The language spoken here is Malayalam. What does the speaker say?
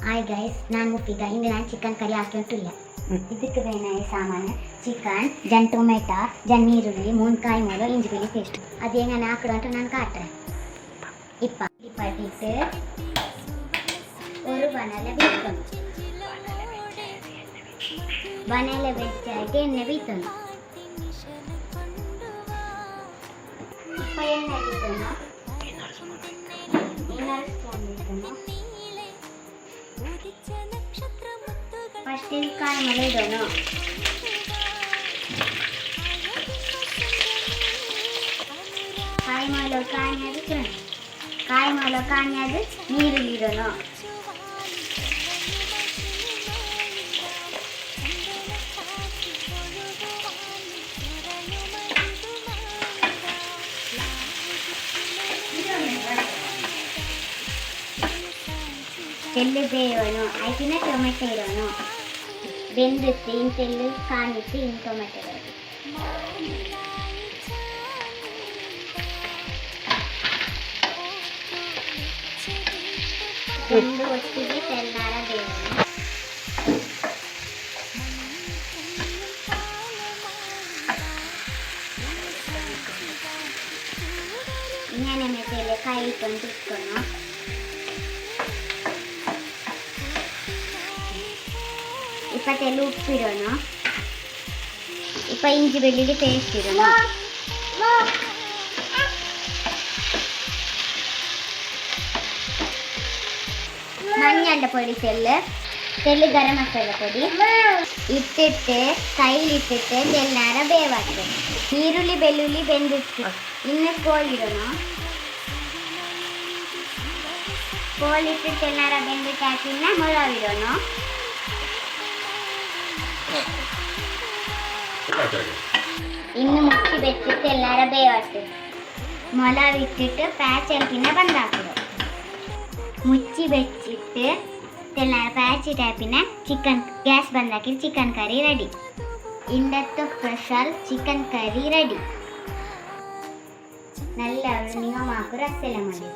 ಹಾಯ್ ಗೈಸ್, ನಾನು ಮುಫಿದ. ಇಂದು ನಾನು ಚಿಕನ್ ಕರಿ ಹಾಕಿ ಉಂಟಿಲ್ಲ. ಇದಕ್ಕೆ ಬೇಕಾದ ಸಾಮಾನು ಚಿಕನ್, ಜನ್ ಟೊಮೆಟೊ, ಜನ್ ಈರುಳ್ಳಿ, ಮೂನ್ಕಾಯಿ ಮೊಲ, ಇಂಜಿ ಬೆಳ್ಳಿ ಪೇಸ್ಟ್. ಅದು ಹೆಂಗೆ ಹಾಕಿಡು ಅಂತ ನಾನು ಕಾಟ್ರೆ ಇಪ್ಪಟ್ಟಿಟ್ಟು ഒരു ബനാല വെക്കണം. ബനാല വെച്ചായിട്ട് എണ്ണ വീത്തണം. എണ്ണ വീത്തണം. 2 സ്പൂൺ വീത്തണം. ಫಸ್ಟ್ ಕಾಯಿ ಮೊಲ ಇಡೋಣ. ಕಾಯಿ ಮೊಲ ಕಾಣಿಯಾದ ನೀರುಳ್ಳಿ ಇಡೋಣ. ತೆಲ್ಲು ಬೇಯೋಣ. ಆಯ್ತಿನ ಟೊಮೆಟೊ ಇಡೋಣ. ಬೆಂದಿತ್ತು ಇನ್ನು ತೆಲ್ಲು ಕಾಣಿತ್ತು ಇನ್ನು ಟೊಮೆಟೊ ಇಡೋದು. ಬೆಂದು ಒಟ್ಟಿಗೆ ತೆಲ್ಲಾರ ಬೇಯೋಣ. ಇನ್ನೇನೆ ಮೆತೆಲೆ ಕಾಯಿ ಇಟ್ಕೊಂಡು ಇಟ್ಕೊಳ್ಳೋಣ. ಇಪ್ಪತ್ತೆಲ್ಲ ಉಪ್ಪಿಡೋಣ. ಇಂಚಿ ಬೆಳ್ಳುಳ್ಳಿ ಪೇಸ್ಟ್ ಇಡೋಣ. മഞ്ഞളുടെ പൊടി തെല്ല് ഗരം മസാല പൊടി ഇട്ടിട്ട് കയ്യിലിട്ടിട്ട് തെല്ലാര വേവാക്കുക. ഈരുള്ളി വെല്ലുള്ളി വെന്തിട്ട് ഇന്ന് കോളിടണം. കോളിട്ടിട്ട് എല്ലാര വെന്തിട്ടാക്കിന്ന മുളകിടണം. ഇന്ന് മുക്കി വെച്ചിട്ട് എല്ലാര വേവാട്ട് മുളകിട്ടിട്ട് പാച്ചൽപ്പിന്നെ ബന്ധാക്കിടും. മുಚ್ಚಿ വെച്ചിട്ട് എല്ലാರ പാച്ചിട്ടായ പിന്നെ ചിക്കൻ ഗ്യാസ് ബന്ധാക്കി ചിക്കൻ കറി റെഡി. ഇന്നത്തെ സ്പെഷ്യൽ ചിക്കൻ കറി റെഡി. നല്ല നിങ്ങൾ മാക്ക് രസമെല്ലാം മതി.